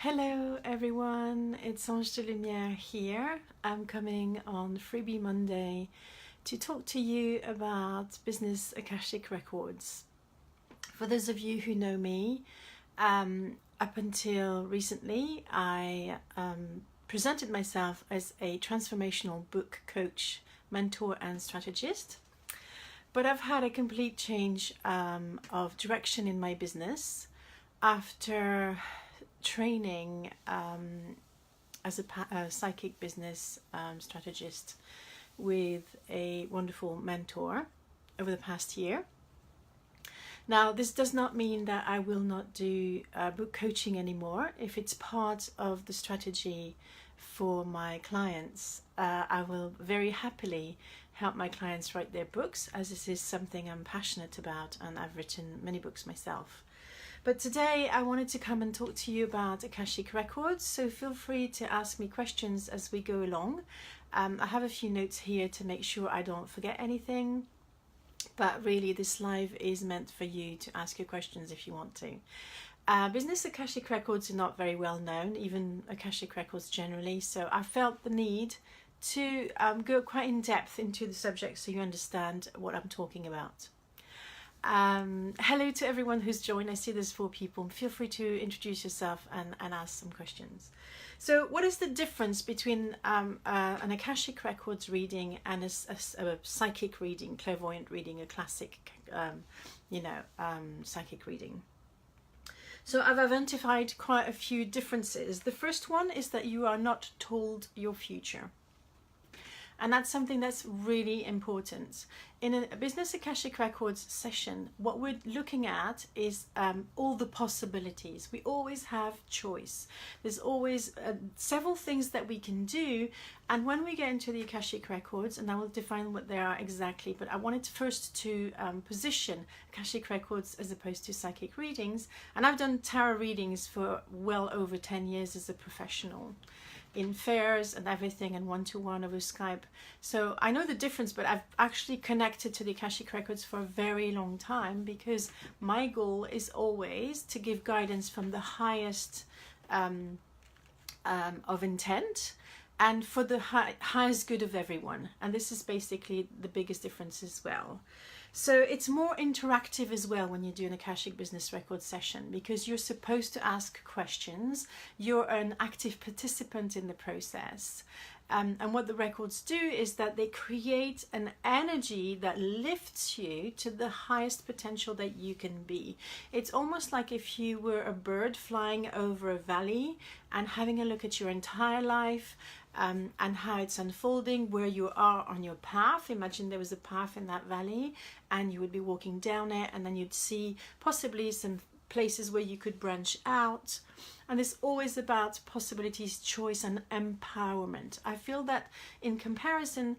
Hello everyone, it's Ange de Lumière here. I'm coming on Freebie Monday to talk to you about Business Akashic Records. For those of you who know me, up until recently I presented myself as a transformational book coach, mentor and strategist. But I've had a complete change of direction in my business after training as a psychic business strategist with a wonderful mentor over the past year. Now, this does not mean that I will not do book coaching anymore. If it's part of the strategy for my clients, I will very happily help my clients write their books, as this is something I'm passionate about, and I've written many books myself. But today I wanted to come and talk to you about Akashic Records, so feel free to ask me questions as we go along. I have a few notes here to make sure I don't forget anything, but really this live is meant for you to ask your questions if you want to. Business Akashic Records are not very well known, even Akashic Records generally, so I felt the need to go quite in depth into the subject so you understand what I'm talking about. Hello to everyone who's joined. I see there's 4 people. Feel free to introduce yourself and ask some questions. So what is the difference between an Akashic Records reading and a psychic reading, clairvoyant reading, a classic psychic reading? So I've identified quite a few differences. The first one is that you are not told your future. And that's something that's really important. In a Business Akashic Records session, what we're looking at is all the possibilities. We always have choice. There's always several things that we can do. And when we get into the Akashic Records, and I will define what they are exactly, but I wanted first to position Akashic Records as opposed to psychic readings. And I've done tarot readings for well over 10 years as a professional, in fairs and everything, and one-to-one over Skype. So I know the difference, but I've actually connected to the Akashic Records for a very long time because my goal is always to give guidance from the highest of intent and for the highest good of everyone. And this is basically the biggest difference as well. So it's more interactive as well when you do an Akashic Business Records session because you're supposed to ask questions. You're an active participant in the process. And what the records do is that they create an energy that lifts you to the highest potential that you can be. It's almost like if you were a bird flying over a valley and having a look at your entire life, and how it's unfolding, where you are on your path. Imagine there was a path in that valley and you would be walking down it, and then you'd see possibly some places where you could branch out. And it's always about possibilities, choice and empowerment. I feel that in comparison,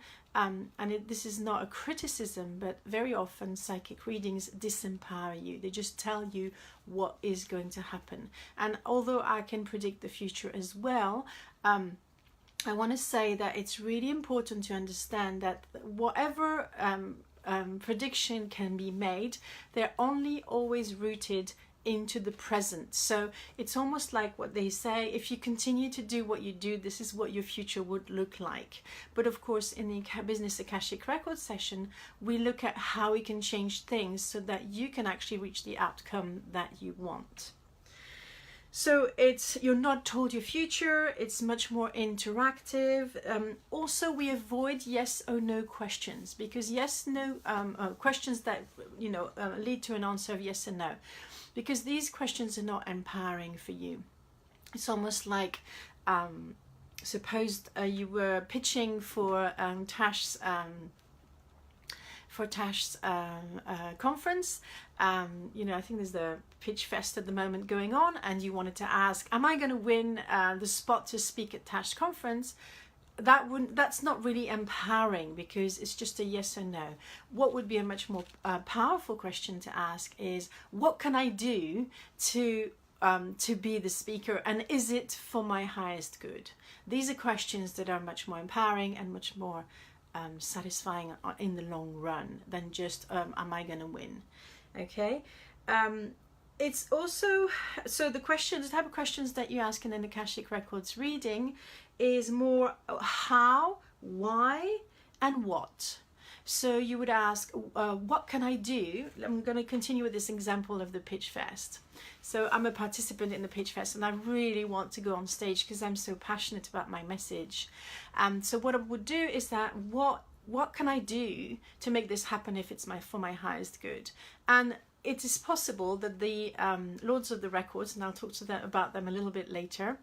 this is not a criticism, but very often psychic readings disempower you. They just tell you what is going to happen. And although I can predict the future as well, I want to say that it's really important to understand that whatever prediction can be made, they're only always rooted into the present. So it's almost like what they say, if you continue to do what you do, this is what your future would look like. But of course, in the Business Akashic Records session, we look at how we can change things so that you can actually reach the outcome that you want. So you're not told your future, it's much more interactive. Also, we avoid yes or no questions because questions that lead to an answer of yes and no, because these questions are not empowering for you. It's almost like suppose you were pitching for Tash's conference. I think there's the Pitch Fest at the moment going on, and you wanted to ask, am I going to win the spot to speak at Tash's conference? That's not really empowering because it's just a yes or no. What would be a much more powerful question to ask is, what can I do to be the speaker, and is it for my highest good? These are questions that are much more empowering and much more satisfying in the long run than just am I going to win? Okay. it's also, so the type of questions that you ask in an Akashic Records reading is more how, why, and what. So you would ask, what can I do? I'm going to continue with this example of the Pitch Fest. So I'm a participant in the Pitch Fest, and I really want to go on stage because I'm so passionate about my message. So what I would do is that, what can I do to make this happen if it's for my highest good? And it is possible that the Lords of the Records, and I'll talk about them a little bit later,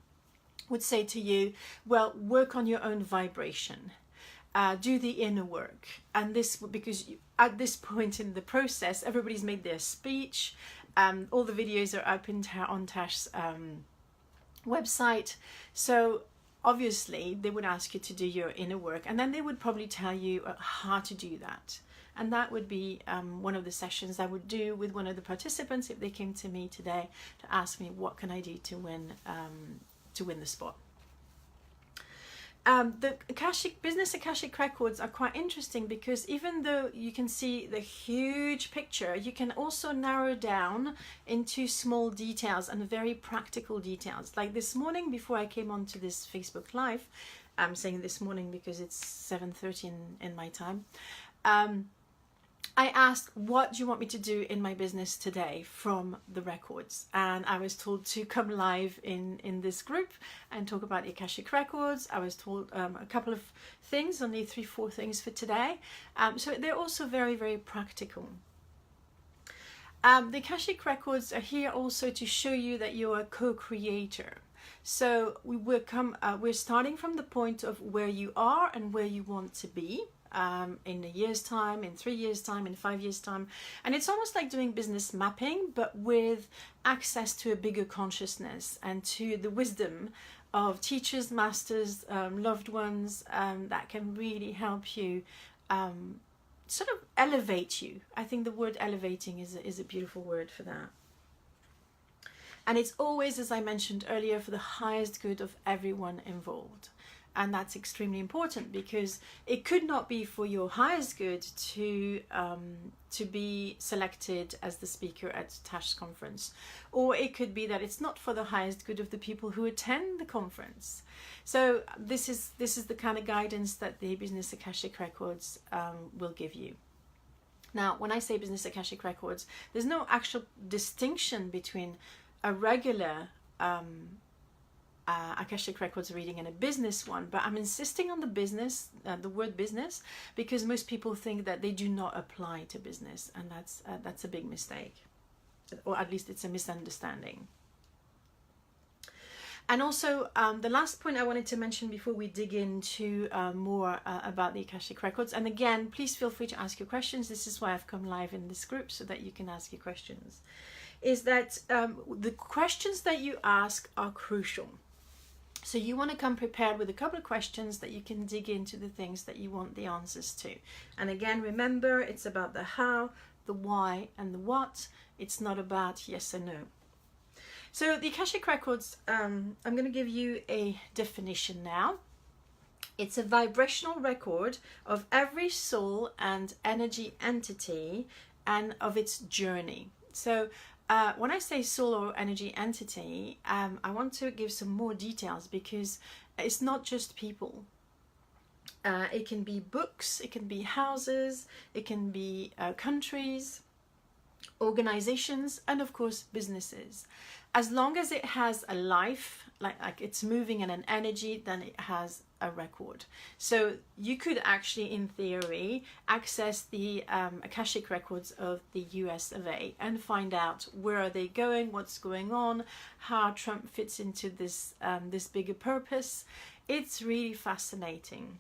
would say to you, well, work on your own vibration. Do the inner work. And this, because at this point in the process, everybody's made their speech. All the videos are up on Tash's website. So obviously they would ask you to do your inner work, and then they would probably tell you how to do that. And that would be one of the sessions I would do with one of the participants if they came to me today to ask me, what can I do to win the spot? The Business Akashic Records are quite interesting because even though you can see the huge picture, you can also narrow down into small details and very practical details. Like this morning, before I came onto this Facebook Live, I'm saying this morning because it's 7:30 in my time, I asked, what do you want me to do in my business today from the records? And I was told to come live in this group and talk about the Akashic Records. I was told a couple of things, only 3-4 things for today. So they're also very, very practical. The Akashic Records are here also to show you that you're a co-creator. So we're starting from the point of where you are and where you want to be. In a year's time, in 3 years' time, in 5 years' time. And it's almost like doing business mapping, but with access to a bigger consciousness and to the wisdom of teachers, masters, loved ones that can really help you sort of elevate you. I think the word elevating is a beautiful word for that. And it's always, as I mentioned earlier, for the highest good of everyone involved. And that's extremely important because it could not be for your highest good to be selected as the speaker at Tash's conference, or it could be that it's not for the highest good of the people who attend the conference. So this is the kind of guidance that the Business Akashic Records will give you. Now, when I say Business Akashic Records, there's no actual distinction between a regular Akashic Records reading and a business one, but I'm insisting on the business, the word business, because most people think that they do not apply to business, and that's a big mistake, or at least it's a misunderstanding. And also, the last point I wanted to mention before we dig into more about the Akashic Records, and again, please feel free to ask your questions. This is why I've come live in this group, so that you can ask your questions, is that the questions that you ask are crucial. So you want to come prepared with a couple of questions that you can dig into the things that you want the answers to. And again, remember, it's about the how, the why, and the what. It's not about yes or no. So the Akashic Records, I'm going to give you a definition now. It's a vibrational record of every soul and energy entity and of its journey. So when I say soul or energy entity, I want to give some more details because it's not just people. It can be books, it can be houses, it can be countries, organizations, and of course businesses. As long as it has a life, like it's moving in an energy, then it has a record. So you could actually, in theory, access the Akashic Records of the US of A and find out where are they going, what's going on, how Trump fits into this this bigger purpose. It's really fascinating.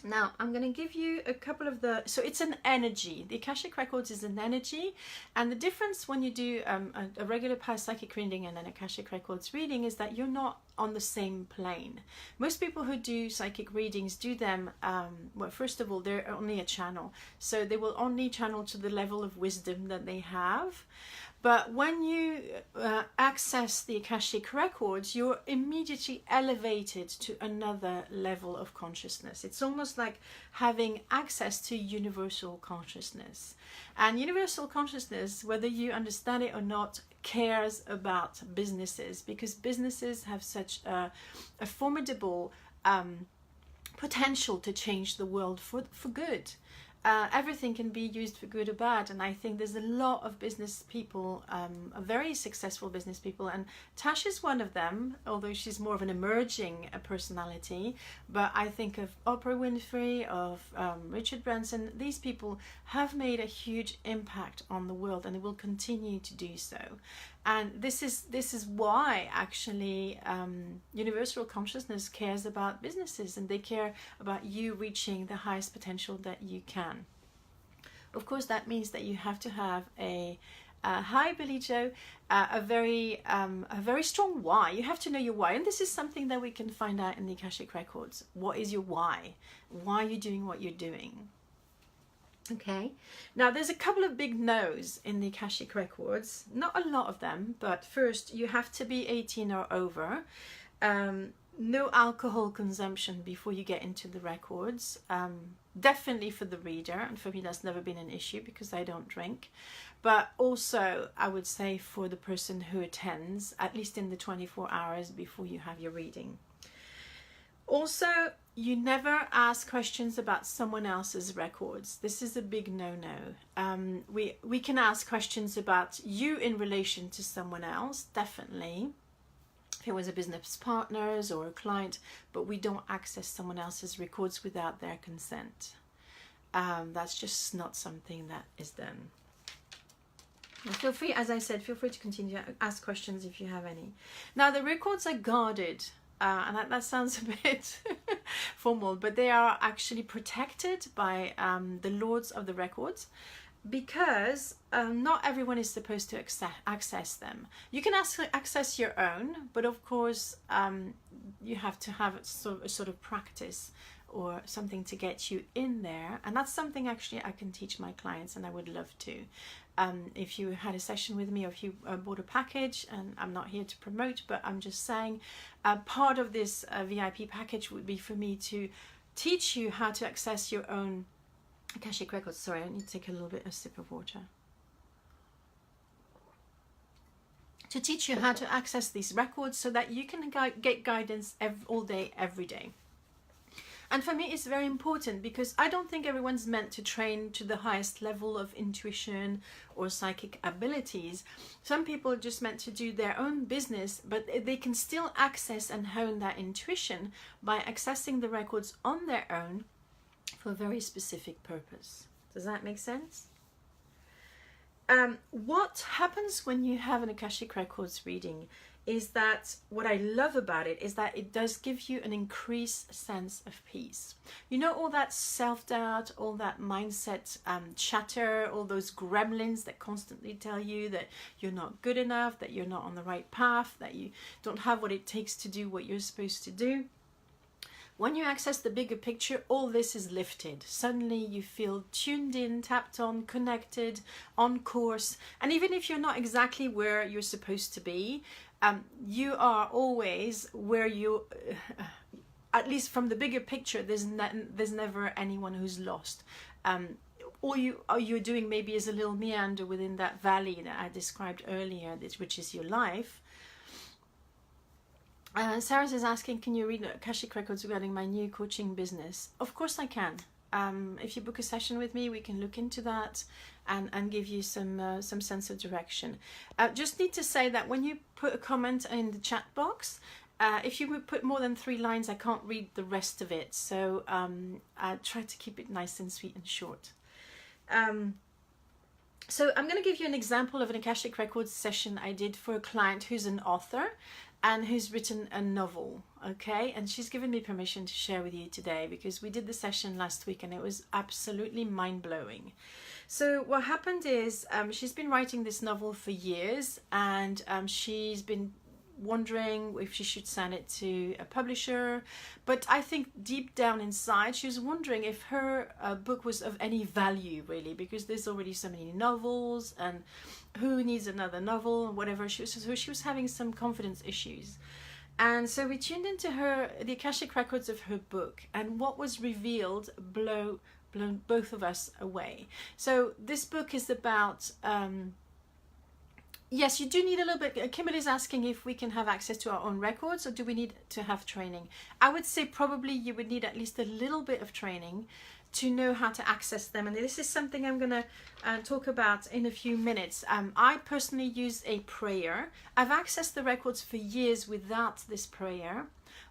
Now, I'm going to give you a couple of so it's an energy. The Akashic Records is an energy, and the difference when you do a regular past psychic reading and an Akashic Records reading is that you're not on the same plane. Most people who do psychic readings do them, well, first of all, they're only a channel. So they will only channel to the level of wisdom that they have. But when you access the Akashic Records, you're immediately elevated to another level of consciousness. It's almost like having access to universal consciousness. And universal consciousness, whether you understand it or not, cares about businesses, because businesses have such a formidable potential to change the world for good. Everything can be used for good or bad, and I think there's a lot of business people, very successful business people, and Tash is one of them, although she's more of an emerging personality. But I think of Oprah Winfrey, of Richard Branson. These people have made a huge impact on the world, and they will continue to do so. And this is why actually universal consciousness cares about businesses, and they care about you reaching the highest potential that you can. Of course, that means that you have to have hi Billy Joe, a very strong why. You have to know your why, and this is something that we can find out in the Akashic Records. What is your why? Why are you doing what you're doing? Okay, now there's a couple of big no's in the Akashic Records, not a lot of them, but first you have to be 18 or over, no alcohol consumption before you get into the records, definitely for the reader, and for me that's never been an issue because I don't drink, but also I would say for the person who attends, at least in the 24 hours before you have your reading. Also, you never ask questions about someone else's records. This is a big no-no. We can ask questions about you in relation to someone else, definitely, if it was a business partners or a client, but we don't access someone else's records without their consent. That's just not something that is done. Feel free, as I said, feel free to continue to ask questions if you have any. Now, the records are guarded. And that sounds a bit formal, but they are actually protected by the lords of the records, because not everyone is supposed to access them. You can access your own, but of course you have to have a sort of practice or something to get you in there, and that's something actually I can teach my clients, and I would love to. If you had a session with me, or if you bought a package, and I'm not here to promote, but I'm just saying part of this VIP package would be for me to teach you how to access your own Akashic Records. Sorry, I need to take a little bit of sip of water. To teach you how to access these records so that you can get guidance all day, every day. And for me, it's very important because I don't think everyone's meant to train to the highest level of intuition or psychic abilities. Some people are just meant to do their own business, but they can still access and hone that intuition by accessing the records on their own for a very specific purpose. Does that make sense? What happens when you have an Akashic Records reading is that what I love about it is that it does give you an increased sense of peace. You know, all that self-doubt, all that mindset chatter, all those gremlins that constantly tell you that you're not good enough, that you're not on the right path, that you don't have what it takes to do what you're supposed to do. When you access the bigger picture, all this is lifted. Suddenly you feel tuned in, tapped on, connected, on course. And even if you're not exactly where you're supposed to be, you are always where you, at least from the bigger picture, there's never anyone who's lost. All you're doing maybe is a little meander within that valley that I described earlier, which is your life. Sarah is asking, can you read Akashic Records regarding my new coaching business? Of course I can. If you book a session with me, we can look into that and give you some sense of direction. Just need to say that when you put a comment in the chat box, if you would put more than 3 lines, I can't read the rest of it. So I try to keep it nice and sweet and short. So I'm going to give you an example of an Akashic Records session I did for a client who's an author and who's written a novel, okay? And she's given me permission to share with you today because we did the session last week and it was absolutely mind-blowing. So what happened is she's been writing this novel for years, and she's been wondering if she should send it to a publisher. But I think deep down inside, she was wondering if her book was of any value, really, because there's already so many novels, and who needs another novel, whatever. So she was having some confidence issues. And so we tuned into the Akashic records of her book, and what was revealed blown both of us away. So this book is about, yes, you do need a little bit. Kimberly's asking if we can have access to our own records, or do we need to have training? I would say probably you would need at least a little bit of training to know how to access them, and this is something I'm going to talk about in a few minutes. I personally use a prayer. I've accessed the records for years without this prayer,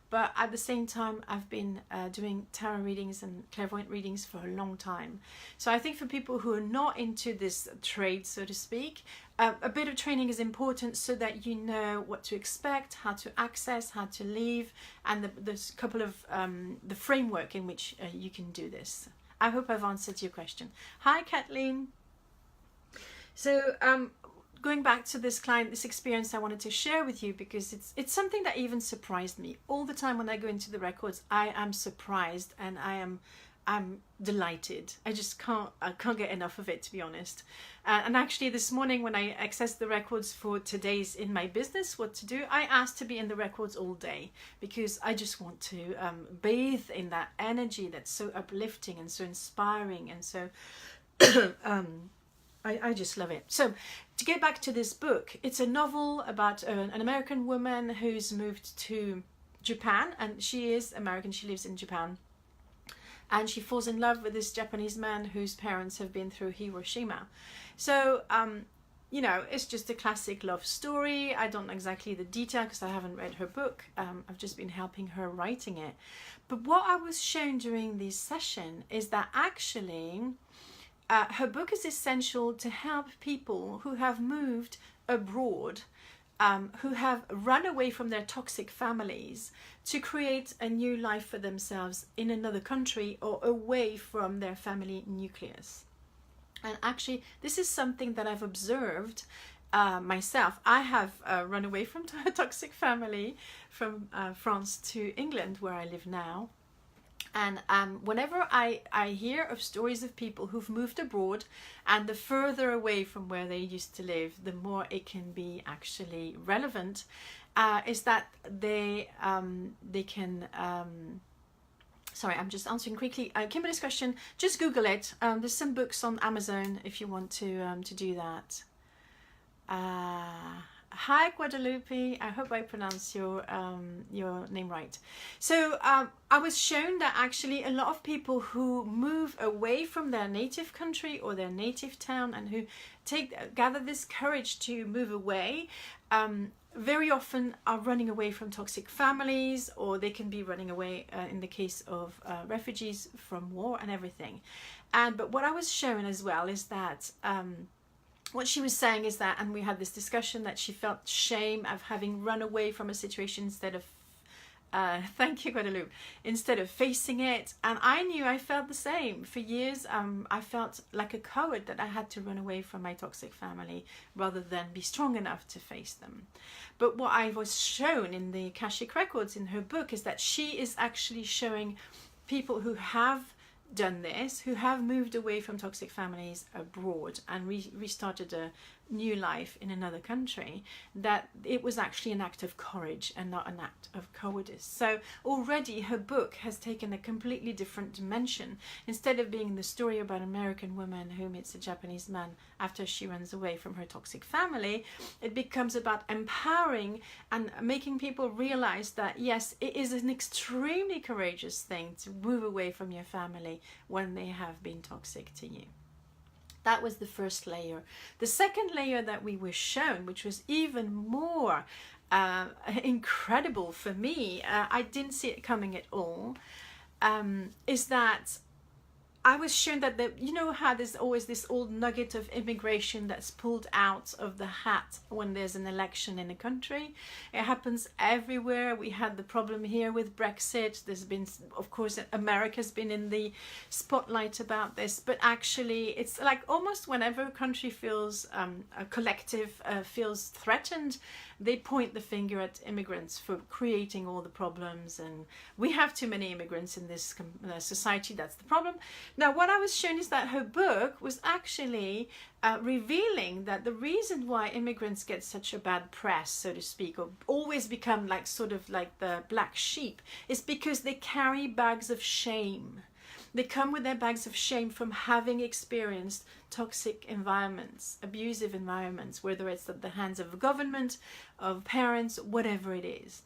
but at the same time I've been doing tarot readings and clairvoyant readings for a long time. So I think for people who are not into this trade, so to speak, a bit of training is important so that you know what to expect, how to access, how to leave, and there's a couple of the framework in which you can do this. I hope I've answered your question. Hi, Kathleen. So going back to this client, this experience I wanted to share with you, because it's something that even surprised me. All the time when I go into the records, I am surprised, and I'm delighted. I can't get enough of it, to be honest. And actually this morning when I accessed the records for today's In My Business, what to do, I asked to be in the records all day, because I just want to bathe in that energy that's so uplifting and so inspiring, and so I just love it. So to get back to this book, it's a novel about an American woman who's moved to Japan, and she is American, she lives in Japan. And she falls in love with this Japanese man whose parents have been through Hiroshima. So, you know, it's just a classic love story. I don't know exactly the detail because I haven't read her book. I've just been helping her writing it. But what I was shown during this session is that actually her book is essential to help people who have moved abroad, who have run away from their toxic families, to create a new life for themselves in another country or away from their family nucleus. And actually, this is something that I've observed myself. I have run away from a toxic family from France to England, where I live now. And whenever I hear of stories of people who've moved abroad, and the further away from where they used to live, the more it can be actually relevant, is that they can... sorry, I'm just answering quickly. Kimberly's question, just Google it. There's some books on Amazon if you want to do that. Hi Guadalupe, I hope I pronounce your name right. So I was shown that actually a lot of people who move away from their native country or their native town, and who gather this courage to move away, very often are running away from toxic families, or they can be running away in the case of refugees from war and everything. But what I was shown as well is that what she was saying is that, and we had this discussion, that she felt shame of having run away from a situation instead of, thank you Guadalupe, instead of facing it. And I knew I felt the same. For years I felt like a coward, that I had to run away from my toxic family rather than be strong enough to face them. But what I was shown in the Akashic Records in her book is that she is actually showing people who have done this, who have moved away from toxic families abroad and restarted a new life in another country, that it was actually an act of courage and not an act of cowardice. So already her book has taken a completely different dimension. Instead of being the story about an American woman who meets a Japanese man after she runs away from her toxic family, it becomes about empowering and making people realize that yes, it is an extremely courageous thing to move away from your family when they have been toxic to you. That was the first layer. The second layer that we were shown, which was even more incredible for me, I didn't see it coming at all, is that I was shown that you know how there's always this old nugget of immigration that's pulled out of the hat when there's an election in a country. It happens everywhere. We had the problem here with Brexit. There's been, of course, America's been in the spotlight about this, but actually it's like almost whenever a country feels, a collective feels threatened, they point the finger at immigrants for creating all the problems, and we have too many immigrants in this society, that's the problem. Now what I was shown is that her book was actually revealing that the reason why immigrants get such a bad press, so to speak, or always become like sort of like the black sheep, is because they carry bags of shame. They come with their bags of shame from having experienced toxic environments, abusive environments, whether it's at the hands of a government, of parents, whatever it is.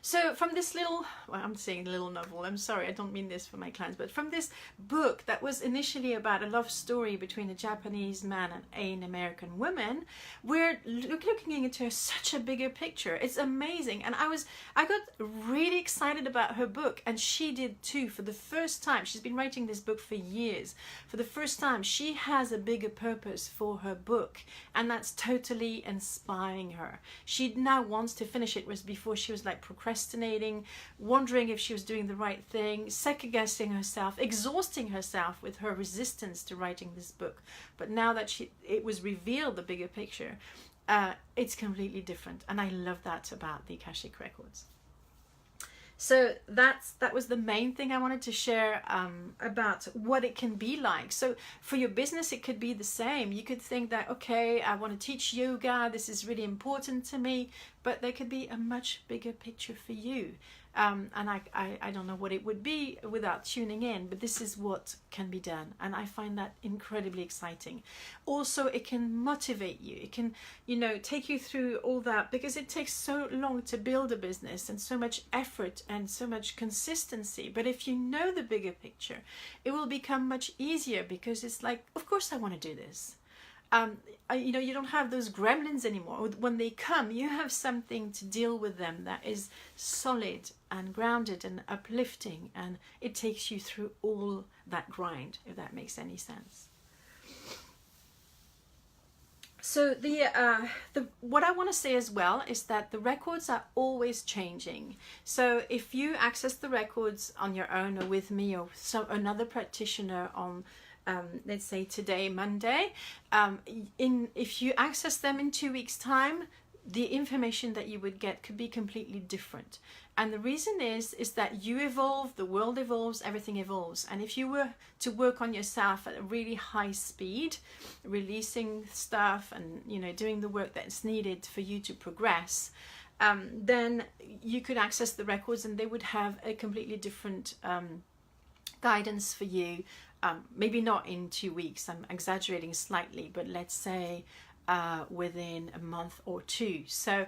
So from this little, well, I'm saying little novel, I'm sorry, I don't mean this for my clients, but from this book that was initially about a love story between a Japanese man and an American woman, we're looking into such a bigger picture. It's amazing. And I got really excited about her book, and she did too. For the first time, she's been writing this book for years. For the first time, she has a bigger purpose for her book, and that's totally inspiring her. She now wants to finish it, whereas before she was like procrastinating, wondering if she was doing the right thing, second-guessing herself, exhausting herself with her resistance to writing this book. But now that it was revealed, the bigger picture, it's completely different, and I love that about the Akashic Records. So that was the main thing I wanted to share about what it can be like. So for your business, it could be the same. You could think that, okay, I want to teach yoga, this is really important to me, but there could be a much bigger picture for you. And I don't know what it would be without tuning in, but this is what can be done, and I find that incredibly exciting. Also, it can motivate you. It can, take you through all that, because it takes so long to build a business and so much effort and so much consistency. But if you know the bigger picture, it will become much easier, because it's like, of course I want to do this. You don't have those gremlins anymore. When they come, you have something to deal with them that is solid and grounded and uplifting, and it takes you through all that grind, if that makes any sense. So what I want to say as well is that the records are always changing. So if you access the records on your own, or with me, or another practitioner on let's say today, Monday, if you access them in 2 weeks' time, the information that you would get could be completely different. And the reason is that you evolve, the world evolves, everything evolves. And if you were to work on yourself at a really high speed, releasing stuff and doing the work that's needed for you to progress, then you could access the records, and they would have a completely different guidance for you. Maybe not in 2 weeks, I'm exaggerating slightly, but let's say within a month or two. So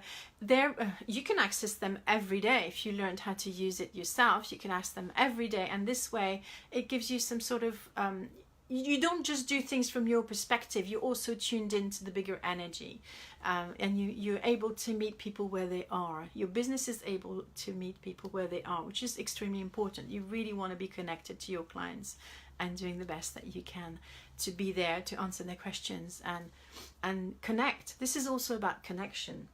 you can access them every day. If you learned how to use it yourself, you can access them every day, and this way it gives you some sort of you don't just do things from your perspective, you're also tuned into the bigger energy, and you're able to meet people where they are. Your business is able to meet people where they are, which is extremely important. You really want to be connected to your clients and doing the best that you can to be there to answer their questions and connect. This is also about connection.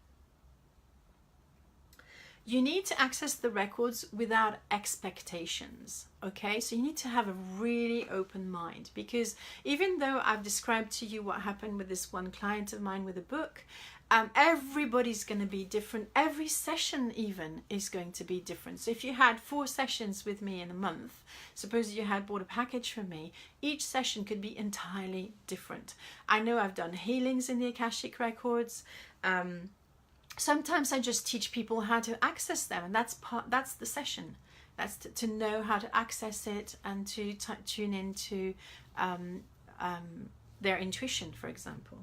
You need to access the records without expectations, okay? So you need to have a really open mind, because even though I've described to you what happened with this one client of mine with a book, everybody's going to be different. Every session even is going to be different. So if you had 4 sessions with me in a month, suppose you had bought a package from me, each session could be entirely different. I know I've done healings in the Akashic Records. Sometimes I just teach people how to access them, and that's the session. That's to know how to access it and to tune into their intuition, for example.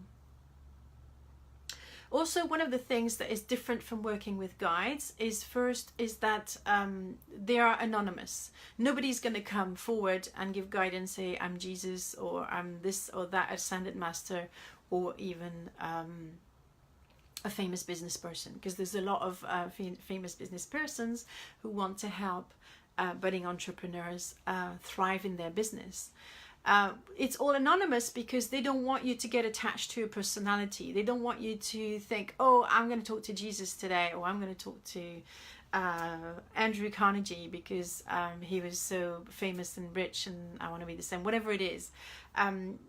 Also, one of the things that is different from working with guides is that they are anonymous. Nobody's going to come forward and give guidance, say, I'm Jesus, or I'm this or that ascended master, or even a famous business person, because there's a lot of famous business persons who want to help budding entrepreneurs thrive in their business. It's all anonymous because they don't want you to get attached to a personality. They don't want you to think, oh, I'm going to talk to Jesus today, or I'm going to talk to Andrew Carnegie because he was so famous and rich, and I want to be the same, whatever it is.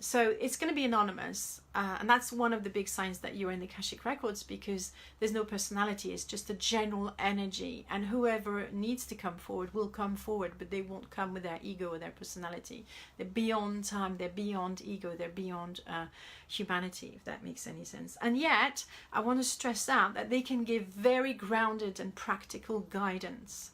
So it's going to be anonymous, and that's one of the big signs that you're in the Akashic Records, because there's no personality. It's just a general energy, and whoever needs to come forward will come forward, but they won't come with their ego or their personality. They're beyond time, they're beyond ego, they're beyond humanity, if that makes any sense. And yet I want to stress out that they can give very grounded and practical guidance.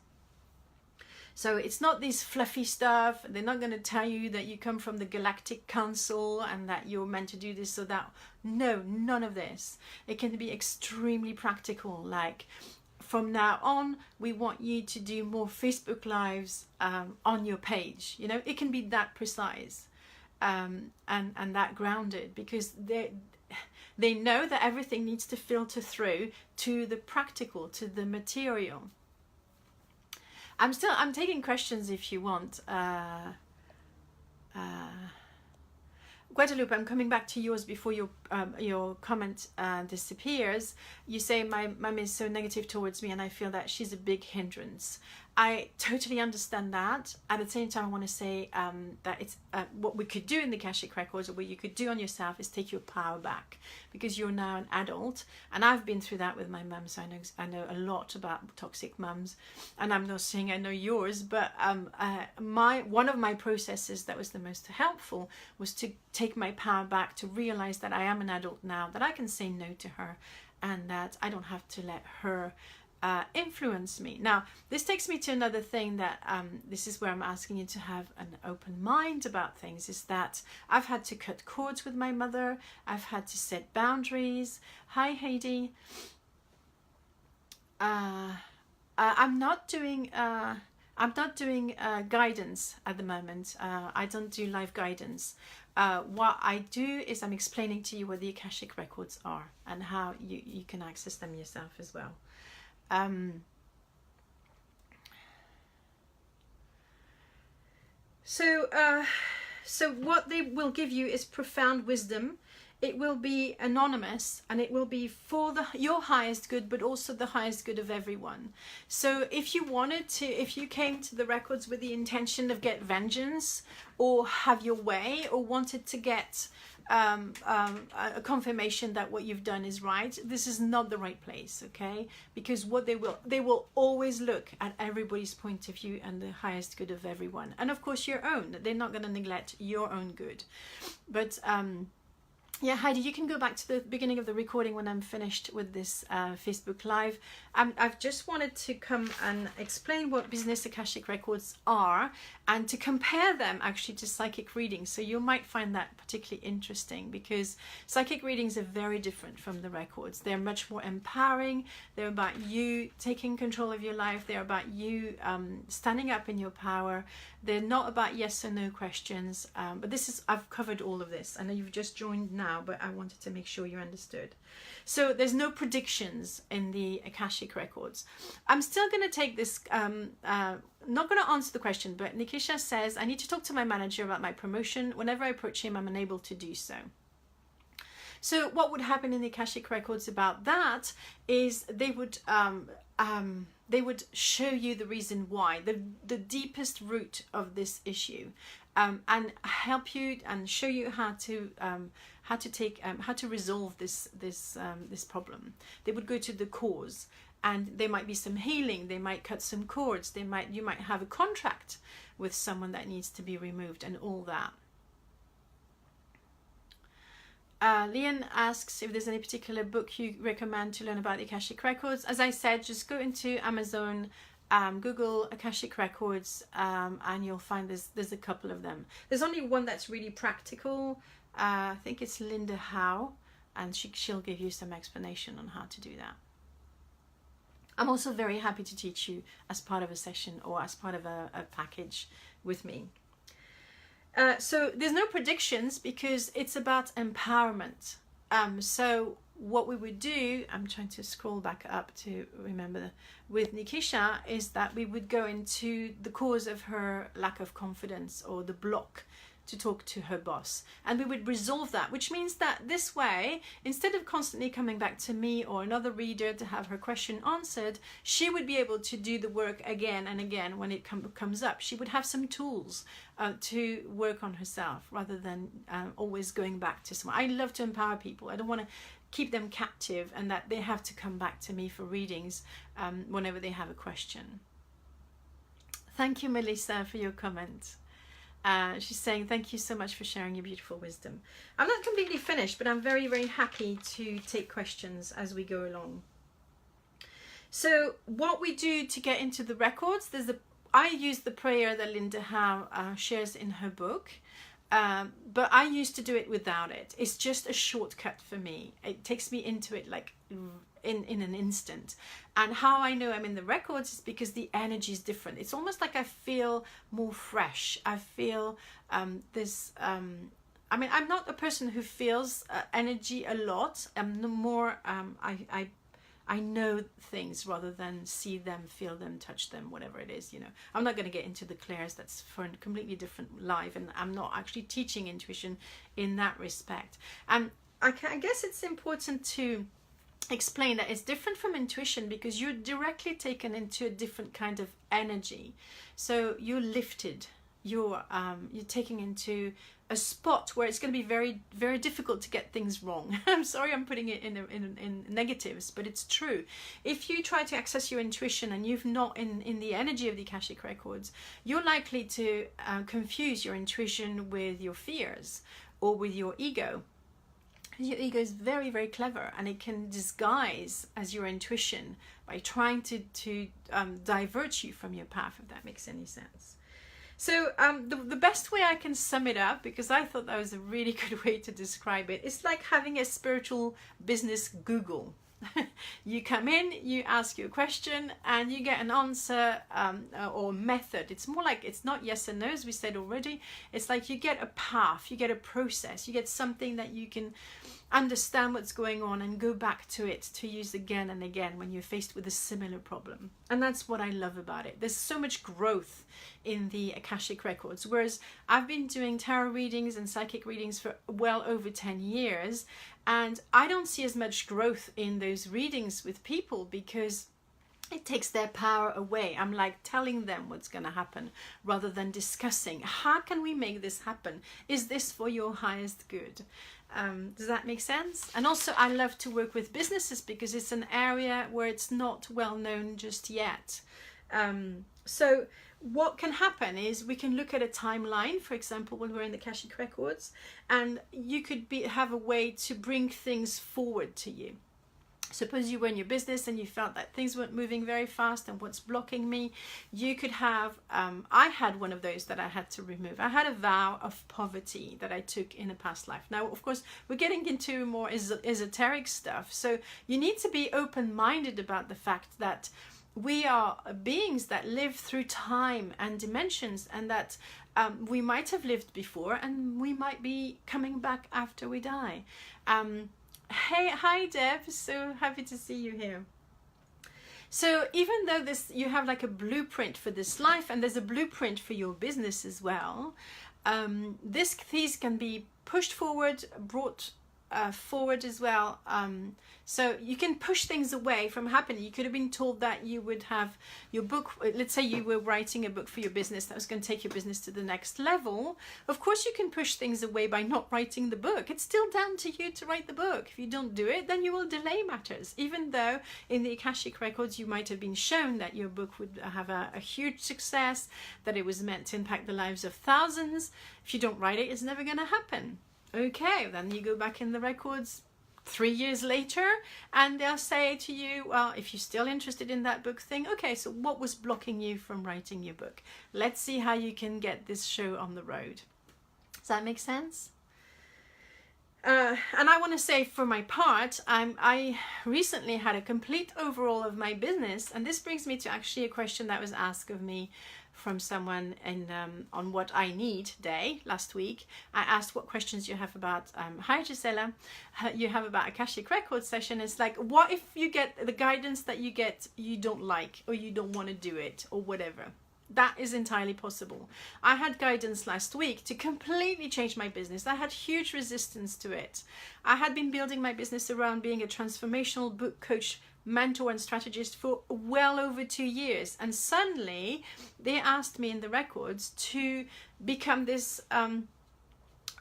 So it's not this fluffy stuff. They're not going to tell you that you come from the Galactic Council and that you're meant to do this or that. No, none of this. It can be extremely practical, like from now on we want you to do more Facebook lives on your page. You know, it can be that precise and that grounded, because they know that everything needs to filter through to the practical, to the material. I'm taking questions if you want. Guadalupe, I'm coming back to yours before your comment disappears. You say my mum is so negative towards me and I feel that she's a big hindrance. I totally understand that. At the same time, I want to say that it's what we could do in the Akashic Records, or what you could do on yourself, is take your power back, because you're now an adult, and I've been through that with my mum, so I know a lot about toxic mums, and I'm not saying I know yours, but one of my processes that was the most helpful was to take my power back, to realize that I am an adult now, that I can say no to her, and that I don't have to let her influence me. Now, this takes me to another thing that this is where I'm asking you to have an open mind about things, is that I've had to cut cords with my mother. I've had to set boundaries. Hi, Heidi. I'm not doing guidance at the moment. I don't do live guidance. What I do is I'm explaining to you what the Akashic Records are and how you can access them yourself as well. So what they will give you is profound wisdom. It will be anonymous, and it will be for your highest good, but also the highest good of everyone. So if you came to the records with the intention of get vengeance, or have your way, or wanted to get a confirmation that what you've done is right, this is not the right place, okay? Because what they will always look at everybody's point of view and the highest good of everyone, and of course your own. They're not going to neglect your own good. But yeah, Heidi, you can go back to the beginning of the recording when I'm finished with this Facebook Live. I've just wanted to come and explain what Business Akashic Records are, and to compare them actually to psychic readings. So you might find that particularly interesting, because psychic readings are very different from the records. They're much more empowering. They're about you taking control of your life. They're about you standing up in your power. They're not about yes or no questions. But I've covered all of this. I know you've just joined now, but I wanted to make sure you understood. So there's no predictions in the Akashic Records. I'm still going to take this, not going to answer the question, but Nikisha says, I need to talk to my manager about my promotion. Whenever I approach him, I'm unable to do so. So what would happen in the Akashic Records about that is they would show you the reason why, the deepest root of this issue, and help you and show you how to resolve this problem. They would go to the cause, and there might be some healing. They might cut some cords. You might have a contract with someone that needs to be removed, and all that. Leon asks if there's any particular book you recommend to learn about the Akashic Records. As I said, just go into Amazon, Google Akashic Records, and you'll find there's a couple of them. There's only one that's really practical. I think it's Linda Howe, and she'll give you some explanation on how to do that. I'm also very happy to teach you as part of a session or as part of a package with me. So there's no predictions, because it's about empowerment. So what we would do, I'm trying to scroll back up to remember, with Nikisha, is that we would go into the cause of her lack of confidence, or the block to talk to her boss, and we would resolve that, which means that this way, instead of constantly coming back to me or another reader to have her question answered, she would be able to do the work again and again when it comes up. She would have some tools to work on herself rather than always going back to someone. I love to empower people. I don't want to keep them captive and that they have to come back to me for readings whenever they have a question. Thank you, Melissa, for your comment. She's saying, thank you so much for sharing your beautiful wisdom. I'm not completely finished, but I'm very, very happy to take questions as we go along. So what we do to get into the records, I use the prayer that Linda Howe shares in her book. But I used to do it without it. It's just a shortcut for me. It takes me into it like in an instant. And how I know I'm in the records is because the energy is different. It's almost like I feel more fresh. I feel this. I mean, I'm not a person who feels energy a lot. I'm more. I know things rather than see them, feel them, touch them, whatever it is, you know. I'm not going to get into the clairs, that's for a completely different life, and I'm not actually teaching intuition in that respect. I guess it's important to explain that it's different from intuition because you're directly taken into a different kind of energy. So you're lifted, you're taking into a spot where it's going to be very, very difficult to get things wrong. I'm sorry I'm putting it in negatives, but it's true. If you try to access your intuition and you've not in the energy of the Akashic Records, you're likely to confuse your intuition with your fears or with your ego. Your ego is very, very clever, and it can disguise as your intuition by trying to divert you from your path, if that makes any sense. So the best way I can sum it up, because I thought that was a really good way to describe it, it's like having a spiritual business Google. You come in, you ask your question, and you get an answer or method. It's more like, it's not yes and no, as we said already. It's like you get a path, you get a process, you get something that you can understand what's going on and go back to it to use again and again when you're faced with a similar problem. And that's what I love about it. There's so much growth in the Akashic Records, whereas I've been doing tarot readings and psychic readings for well over 10 years, and I don't see as much growth in those readings with people because it takes their power away. I'm like telling them what's going to happen rather than discussing, how can we make this happen? Is this for your highest good? Does that make sense? And also I love to work with businesses because it's an area where it's not well known just yet. So what can happen is we can look at a timeline, for example, when we're in the Akashic Records, and you could have a way to bring things forward to you. Suppose you were in your business and you felt that things weren't moving very fast and what's blocking me. You could have, I had one of those that I had to remove. I had a vow of poverty that I took in a past life. Now, of course, we're getting into more esoteric stuff. So you need to be open-minded about the fact that we are beings that live through time and dimensions, and that we might have lived before and we might be coming back after we die. Hey, hi Deb, so happy to see you here. So even though you have like a blueprint for this life, and there's a blueprint for your business as well, these can be pushed forward, brought forward as well. So you can push things away from happening. You could have been told that you would have your book, let's say you were writing a book for your business that was going to take your business to the next level. Of course you can push things away by not writing the book. It's still down to you to write the book. If you don't do it, then you will delay matters. Even though in the Akashic Records you might have been shown that your book would have a huge success, that it was meant to impact the lives of thousands. If you don't write it, it's never going to happen. Okay, then you go back in the records 3 years later and they'll say to you, well, if you're still interested in that book thing, okay, so what was blocking you from writing your book? Let's see how you can get this show on the road. Does that make sense? And I want to say, for my part, I recently had a complete overhaul of my business, and this brings me to actually a question that was asked of me from someone on What I Need Day last week. I asked what questions you have about, hi Gisela, you have about Akashic Records session. It's like, what if you get the guidance that you get, you don't like, or you don't want to do it, or whatever. That is entirely possible. I had guidance last week to completely change my business. I had huge resistance to it. I had been building my business around being a transformational book coach, mentor and strategist for well over 2 years. And suddenly they asked me in the records to become this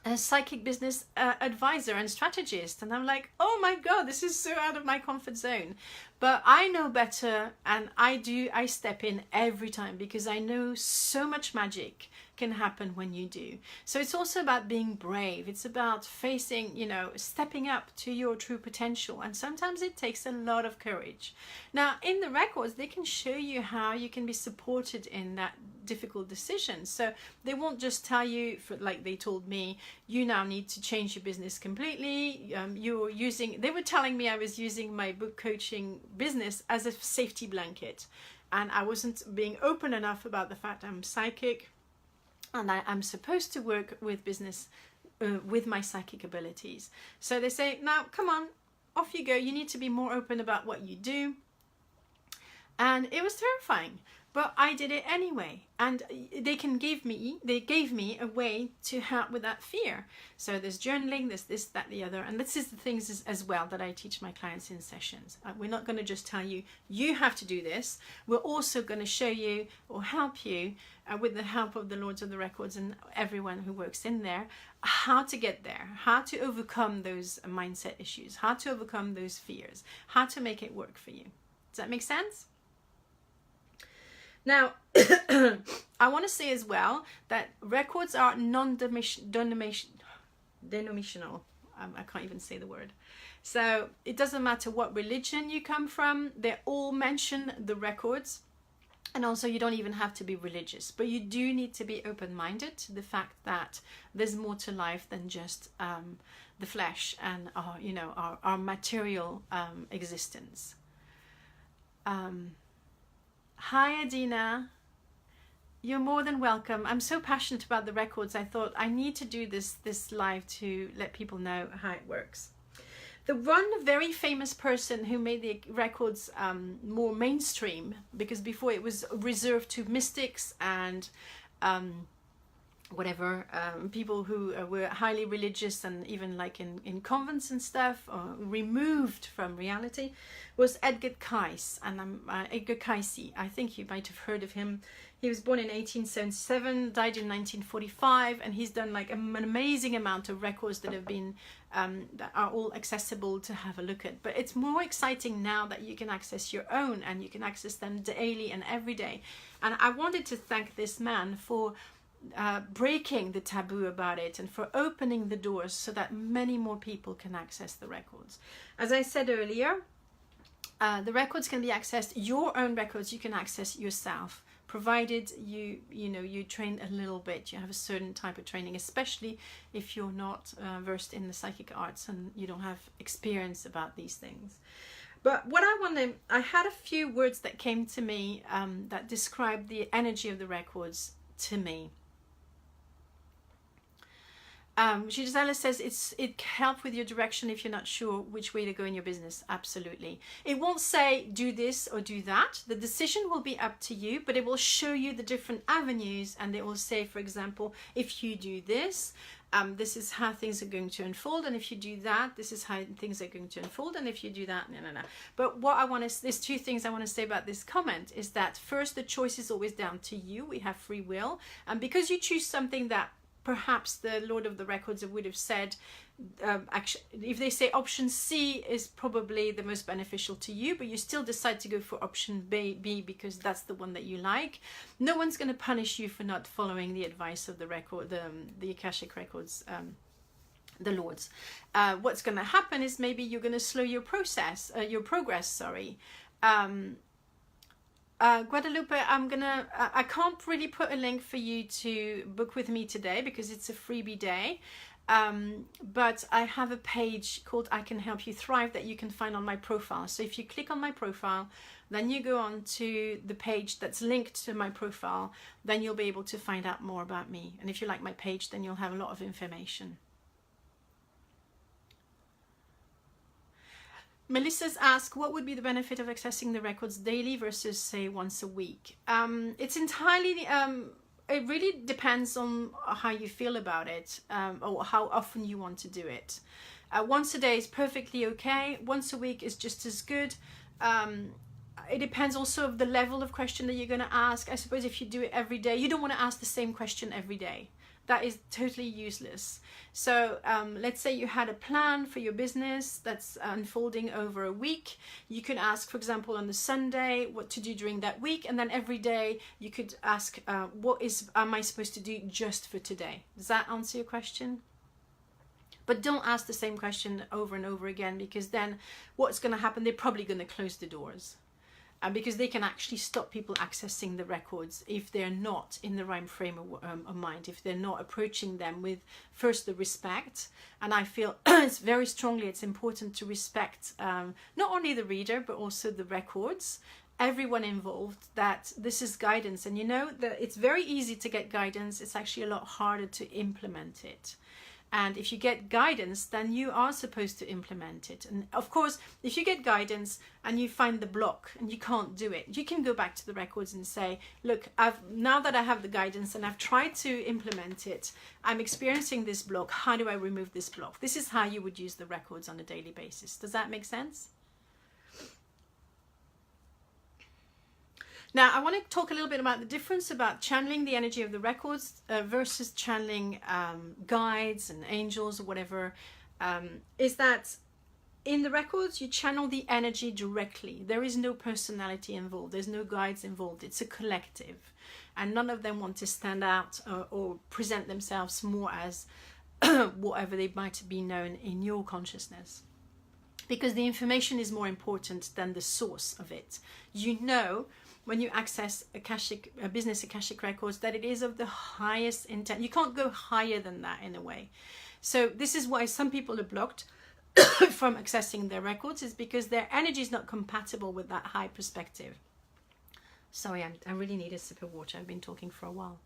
a psychic business advisor and strategist, and I'm like, oh my god, this is so out of my comfort zone. But I know better, and I step in every time, because I know so much magic can happen when you do. So it's also about being brave. It's about facing, stepping up to your true potential, and sometimes it takes a lot of courage. Now in the records, they can show you how you can be supported in that difficult decision. So they won't just tell you, like they told me, you now need to change your business completely. They were telling me I was using my book coaching business as a safety blanket, and I wasn't being open enough about the fact I'm psychic and I'm supposed to work with business with my psychic abilities. So they say, now come on, off you go. You need to be more open about what you do. And it was terrifying, but I did it anyway. And they gave me a way to help with that fear. So there's journaling, there's this, that, the other. And this is the things as well that I teach my clients in sessions. We're not going to just tell you, you have to do this. We're also going to show you or help you with the help of the Lords of the Records and everyone who works in there, how to get there, how to overcome those mindset issues, how to overcome those fears, how to make it work for you. Does that make sense? Now, I want to say as well that records are non-denominational. I can't even say the word. So it doesn't matter what religion you come from. They all mention the records. And also you don't even have to be religious. But you do need to be open-minded to the fact that there's more to life than just the flesh and our material existence. Hi Adina, you're more than welcome. I'm so passionate about the records. I thought I need to do this live to let people know how it works. The one very famous person who made the records more mainstream, because before it was reserved to mystics and people who were highly religious and even like in convents and stuff, or removed from reality, was Edgar Cayce. And Edgar Cayce, I think you might have heard of him. He was born in 1877, died in 1945, and he's done like an amazing amount of records that have been that are all accessible to have a look at. But it's more exciting now that you can access your own, and you can access them daily and every day. And I wanted to thank this man for breaking the taboo about it and for opening the doors so that many more people can access the records. As I said earlier, the records can be accessed, your own records you can access yourself, provided you train a little bit, you have a certain type of training, especially if you're not versed in the psychic arts and you don't have experience about these things. But what I had a few words that came to me that describe the energy of the records to me. Gisela says it helps with your direction if you're not sure which way to go in your business. Absolutely. It won't say do this or do that. The decision will be up to you, but it will show you the different avenues, and it will say, for example, if you do this, this is how things are going to unfold, and if you do that, this is how things are going to unfold, and if you do that, no. But there's two things I want to say about this comment is that first, the choice is always down to you. We have free will, and because you choose something that perhaps the Lord of the Records would have said, actually, if they say option C is probably the most beneficial to you, but you still decide to go for option B because that's the one that you like, no one's going to punish you for not following the advice of the record, the Akashic Records, the Lords. What's going to happen is maybe you're going to slow your progress. Guadalupe, I can't really put a link for you to book with me today because it's a freebie day. But I have a page called I Can Help You Thrive that you can find on my profile. So if you click on my profile, then you go on to the page that's linked to my profile, then you'll be able to find out more about me. And if you like my page, then you'll have a lot of information. Melissa's asked, what would be the benefit of accessing the records daily versus, say, once a week? It's entirely, it really depends on how you feel about it, or how often you want to do it. Once a day is perfectly okay. Once a week is just as good. It depends also of the level of question that you're going to ask. I suppose if you do it every day, you don't want to ask the same question every day. That is totally useless. So let's say you had a plan for your business that's unfolding over a week. You could ask, for example, on the Sunday, what to do during that week. And then every day you could ask, what am I supposed to do just for today? Does that answer your question? But don't ask the same question over and over again, because then what's going to happen? They're probably going to close the doors. Because they can actually stop people accessing the records if they're not in the right frame of mind, if they're not approaching them with first the respect. And I feel it's very strongly it's important to respect not only the reader but also the records, everyone involved, that this is guidance. And you know that it's very easy to get guidance. It's actually a lot harder to implement it. And if you get guidance, then you are supposed to implement it. And of course, if you get guidance and you find the block and you can't do it, you can go back to the records and say, look, now that I have the guidance and I've tried to implement it, I'm experiencing this block. How do I remove this block? This is how you would use the records on a daily basis. Does that make sense? Now, I want to talk a little bit about the difference about channeling the energy of the records versus channeling guides and angels or whatever. Is that in the records, you channel the energy directly. There is no personality involved. There's no guides involved. It's a collective. And none of them want to stand out or present themselves more as whatever they might be known in your consciousness. Because the information is more important than the source of it. You know, when you access Business Akashic Records, that it is of the highest intent. You can't go higher than that in a way. So this is why some people are blocked from accessing their records, is because their energy is not compatible with that high perspective. Sorry, I really need a sip of water. I've been talking for a while.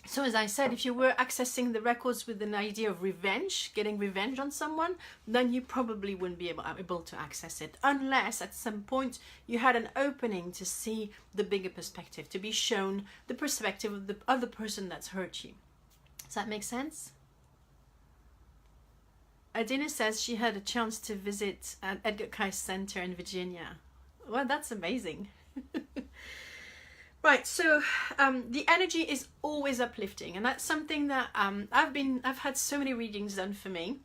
So as I said, if you were accessing the records with an idea of revenge, getting revenge on someone, then you probably wouldn't be able to access it, unless at some point you had an opening to see the bigger perspective, to be shown the perspective of the other person that's hurt you. Does that make sense? Adina says she had a chance to visit Edgar Cayce Center in Virginia. Well, that's amazing. Right, so the energy is always uplifting, and that's something that I've had so many readings done for me.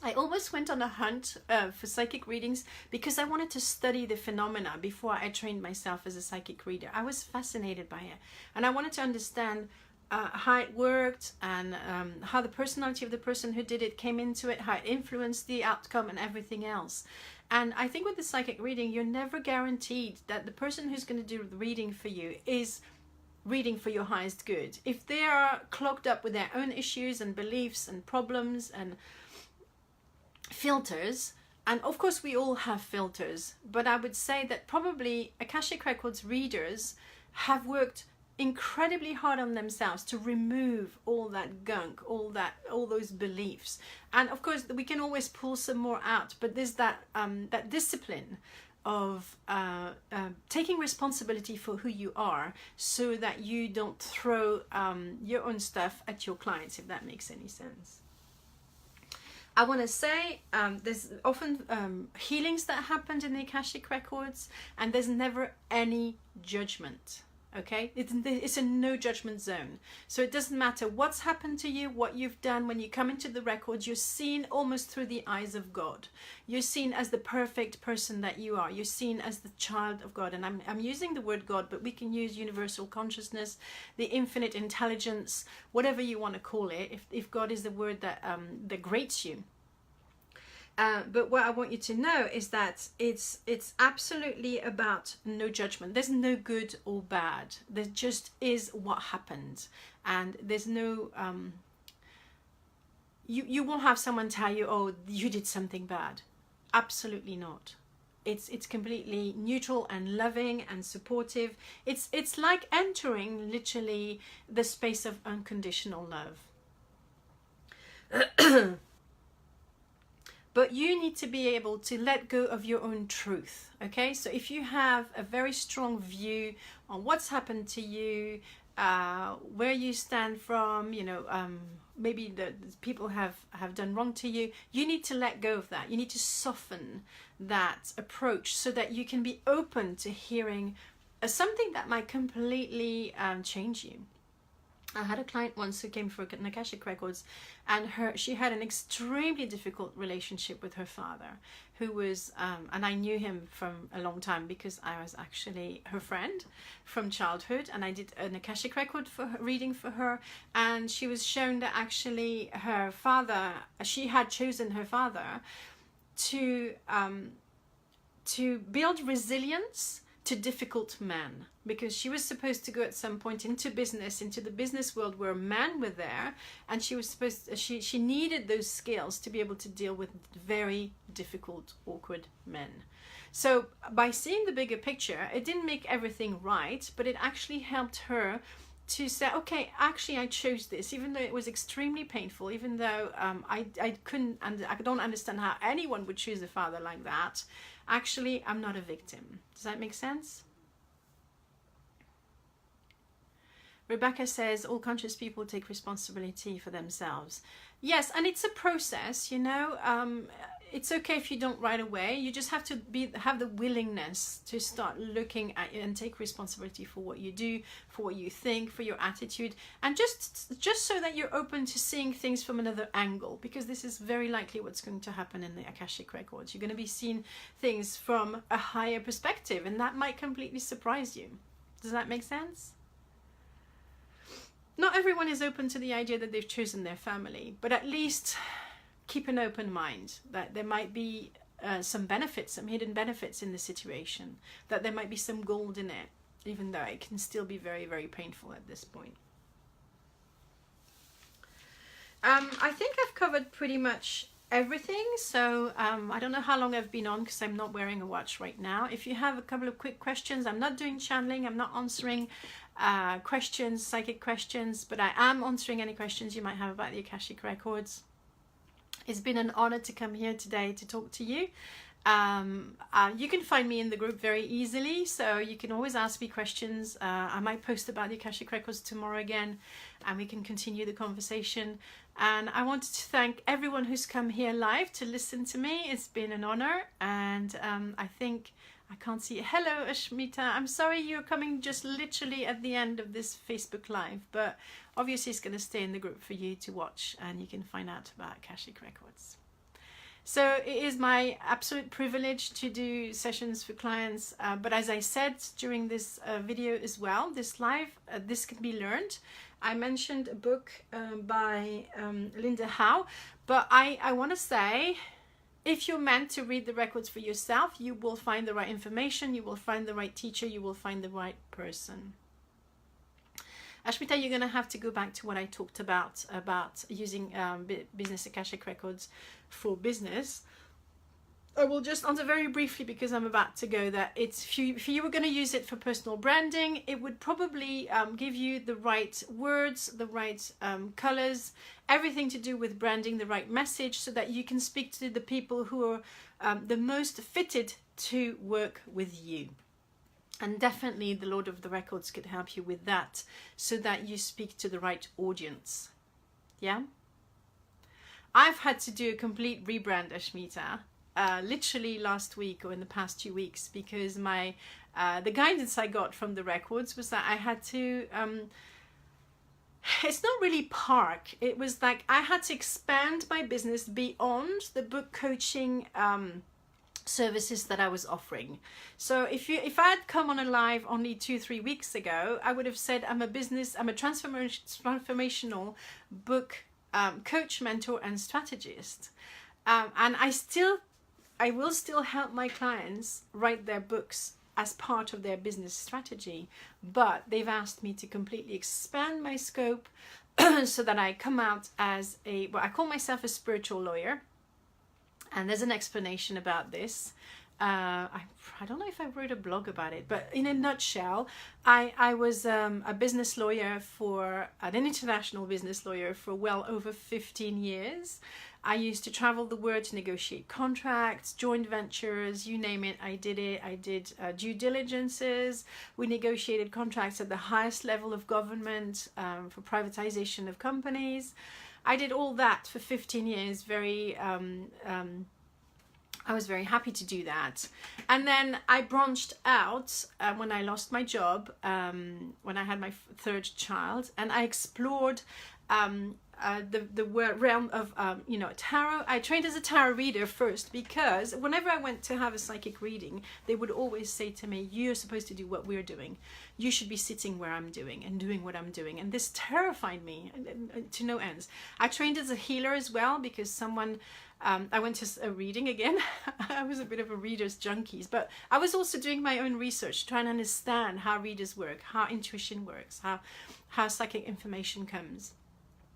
I almost went on a hunt for psychic readings because I wanted to study the phenomena before I trained myself as a psychic reader. I was fascinated by it, and I wanted to understand how it worked and how the personality of the person who did it came into it, how it influenced the outcome and everything else. And I think with the psychic reading, you're never guaranteed that the person who's going to do the reading for you is reading for your highest good. If they are clogged up with their own issues and beliefs and problems and filters, and of course we all have filters, but I would say that probably Akashic Records readers have worked incredibly hard on themselves to remove all that gunk, all those beliefs. And of course we can always pull some more out, but there's that discipline of taking responsibility for who you are, so that you don't throw your own stuff at your clients, if that makes any sense. I want to say there's often healings that happened in the Akashic Records, and there's never any judgment. Okay, it's a no judgment zone. So it doesn't matter what's happened to you, what you've done. When you come into the records, you're seen almost through the eyes of God. You're seen as the perfect person that you are. You're seen as the child of God. And I'm using the word God, but we can use universal consciousness, the infinite intelligence, whatever you want to call it, if God is the word that grates you. But what I want you to know is that it's absolutely about no judgment. There's no good or bad. There just is what happened, and there's no you won't have someone tell you, oh, you did something bad. Absolutely not. It's completely neutral and loving and supportive. It's like entering literally the space of unconditional love. but you need to be able to let go of your own truth. Okay, so if you have a very strong view on what's happened to you, where you stand from, maybe the people have done wrong to you, you need to let go of that. You need to soften that approach so that you can be open to hearing something that might completely change you. I had a client once who came for an Akashic Records, and she had an extremely difficult relationship with her father, who was, and I knew him from a long time because I was actually her friend from childhood, and I did an Akashic Record reading for her, and she was shown that actually her father, she had chosen her father to build resilience to difficult men, because she was supposed to go at some point into the business world where men were there, and she needed those skills to be able to deal with very difficult, awkward men. So by seeing the bigger picture, it didn't make everything right, but it actually helped her to say, okay, actually I chose this, even though it was extremely painful, even though I don't understand how anyone would choose a father like that. Actually, I'm not a victim. Does that make sense? Rebecca says, all conscious people take responsibility for themselves. Yes, and it's a process, it's okay if you don't right away. You just have to have the willingness to start looking at it and take responsibility for what you do, for what you think, for your attitude, and just so that you're open to seeing things from another angle, because this is very likely what's going to happen in the Akashic Records. You're going to be seeing things from a higher perspective, and that might completely surprise you. Does that make sense? Not everyone is open to the idea that they've chosen their family, but at least keep an open mind that there might be some benefits, some hidden benefits in the situation, that there might be some gold in it, even though it can still be very, very painful at this point. I think I've covered pretty much everything, so I don't know how long I've been on because I'm not wearing a watch right now. If you have a couple of quick questions, I'm not doing channeling, I'm not answering questions, psychic questions, but I am answering any questions you might have about the Akashic Records. It's been an honor to come here today to talk to you. You can find me in the group very easily, so you can always ask me questions. I might post about the Akashic Records tomorrow again, and we can continue the conversation. And I wanted to thank everyone who's come here live to listen to me. It's been an honor, and I think I can't see. Hello, Ashmita. I'm sorry you're coming just literally at the end of this Facebook Live, but obviously it's going to stay in the group for you to watch, and you can find out about Akashic Records. So it is my absolute privilege to do sessions for clients, but as I said during this video as well, this live, this can be learned. I mentioned a book by Linda Howe, but I want to say, if you're meant to read the records for yourself, you will find the right information, you will find the right teacher, you will find the right person. Ashmita, you're going to have to go back to what I talked about using Business Akashic Records for business. I will just answer very briefly, because I'm about to go, that if you were going to use it for personal branding, it would probably give you the right words, the right colors, everything to do with branding, the right message, so that you can speak to the people who are the most fitted to work with you. And definitely the Lord of the Records could help you with that, so that you speak to the right audience. Yeah? I've had to do a complete rebrand, Ashmita, literally last week or in the past 2 weeks, because the guidance I got from the records was that I had to, it's not really park, it was like I had to expand my business beyond the book coaching services that I was offering. So if I had come on a live only 2-3 weeks ago, I would have said I'm a transformational book coach, mentor, and strategist, and I will still help my clients write their books as part of their business strategy, but they've asked me to completely expand my scope so that I come out as I call myself a spiritual lawyer. And there's an explanation about this. I don't know if I wrote a blog about it, but in a nutshell, I was a business lawyer, an international business lawyer for well over 15 years. I used to travel the world to negotiate contracts, joint ventures, you name it, I did it. I did due diligences. We negotiated contracts at the highest level of government for privatization of companies. I did all that for 15 years. I was very happy to do that. And then I branched out when I lost my job, when I had my third child, and I explored the realm of tarot. I trained as a tarot reader first, because whenever I went to have a psychic reading, they would always say to me, you're supposed to do what we're doing. You should be sitting where I'm doing and doing what I'm doing. And this terrified me to no ends. I trained as a healer as well, because I went to a reading again. I was a bit of a reader's junkies, but I was also doing my own research, trying to understand how readers work, how intuition works, how psychic information comes.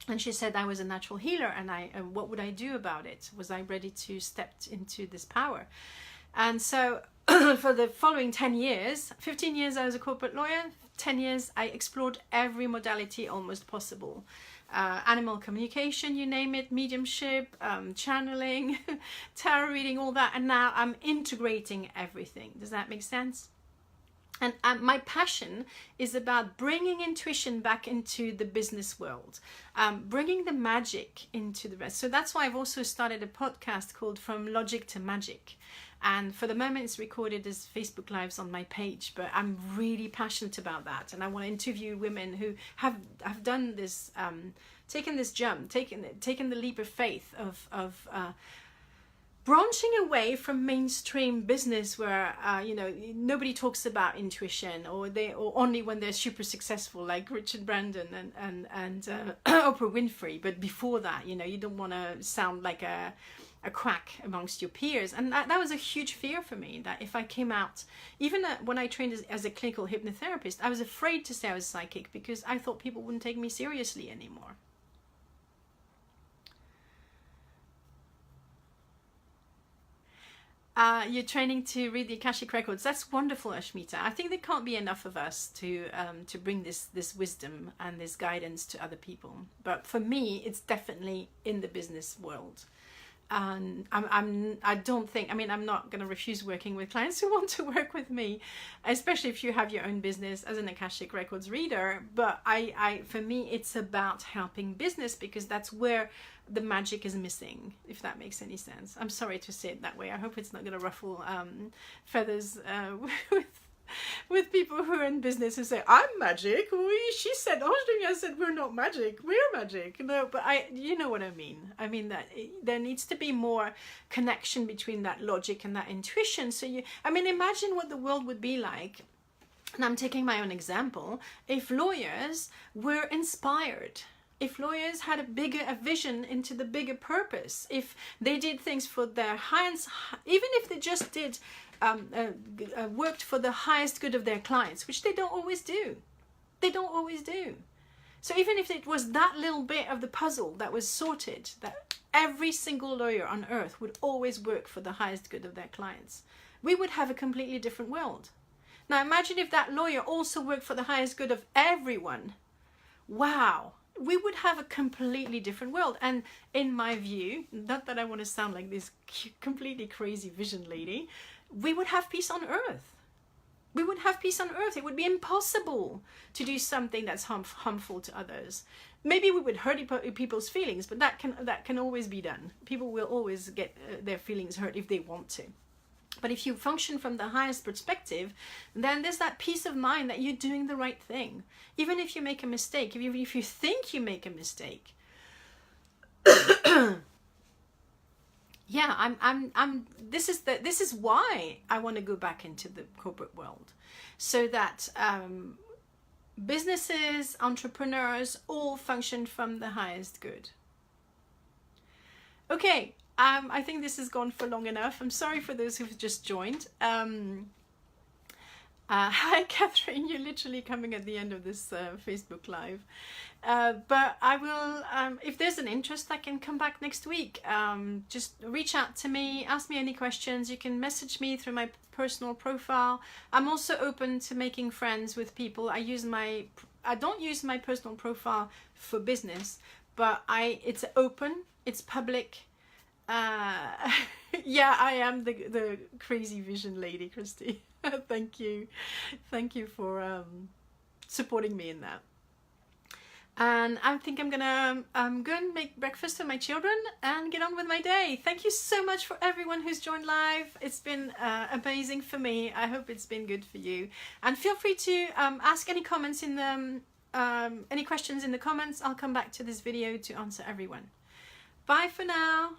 And she said I was a natural healer, and what would I do about it? Was I ready to step into this power? And so for the following 10 years, 15 years I was a corporate lawyer, 10 years I explored every modality almost possible. Animal communication, you name it, mediumship, channeling, tarot reading, all that. And now I'm integrating everything. Does that make sense? And my passion is about bringing intuition back into the business world, bringing the magic into the rest. So that's why I've also started a podcast called From Logic to Magic. And for the moment, it's recorded as Facebook Lives on my page, but I'm really passionate about that. And I want to interview women who have done this, taken this jump, taken the leap of faith of branching away from mainstream business, where nobody talks about intuition, or only when they're super successful, like Richard Branson and Oprah Winfrey. But before that, you don't want to sound like a quack amongst your peers. And that was a huge fear for me, that if I came out, even when I trained as a clinical hypnotherapist, I was afraid to say I was psychic, because I thought people wouldn't take me seriously anymore. You're training to read the Akashic Records. That's wonderful, Ashmita. I think there can't be enough of us to bring this wisdom and this guidance to other people. But for me, it's definitely in the business world. And I'm not going to refuse working with clients who want to work with me, especially if you have your own business as an Akashic Records reader. But for me, it's about helping business, because that's where the magic is missing, if that makes any sense. I'm sorry to say it that way. I hope it's not going to ruffle feathers with people who are in business and say, I'm magic. She said, I said, we're not magic. We're magic. No, but you know what I mean. I mean that there needs to be more connection between that logic and that intuition. So imagine what the world would be like. And I'm taking my own example. If lawyers were inspired, if lawyers had a vision into the bigger purpose, if they did things for their hands, even if they just did worked for the highest good of their clients, which they don't always do. They don't always do. So even if it was that little bit of the puzzle that was sorted, that every single lawyer on earth would always work for the highest good of their clients, we would have a completely different world. Now imagine if that lawyer also worked for the highest good of everyone. Wow. We would have a completely different world. And in my view, not that I want to sound like this completely crazy vision lady, we would have peace on earth. We would have peace on earth. It would be impossible to do something that's harmful to others. Maybe we would hurt people's feelings, but that can always be done. People will always get their feelings hurt if they want to. But if you function from the highest perspective, then there's that peace of mind that you're doing the right thing. Even if you make a mistake, even if you think you make a mistake. Yeah, this is why I want to go back into the corporate world, so that businesses, entrepreneurs all function from the highest good. Okay. I think this has gone for long enough. I'm sorry for those who've just joined. Hi, Catherine. You're literally coming at the end of this Facebook Live. But I will, if there's an interest, I can come back next week. Just reach out to me, ask me any questions. You can message me through my personal profile. I'm also open to making friends with people. I don't use my personal profile for business, but it's open, it's public. Yeah, I am the crazy vision lady, Christy. Thank you. Thank you for supporting me in that. And I think I'm gonna go and make breakfast for my children and get on with my day. Thank you so much for everyone who's joined live. It's been amazing for me. I hope it's been good for you. And feel free to ask any comments in the any questions in the comments. I'll come back to this video to answer everyone. Bye for now.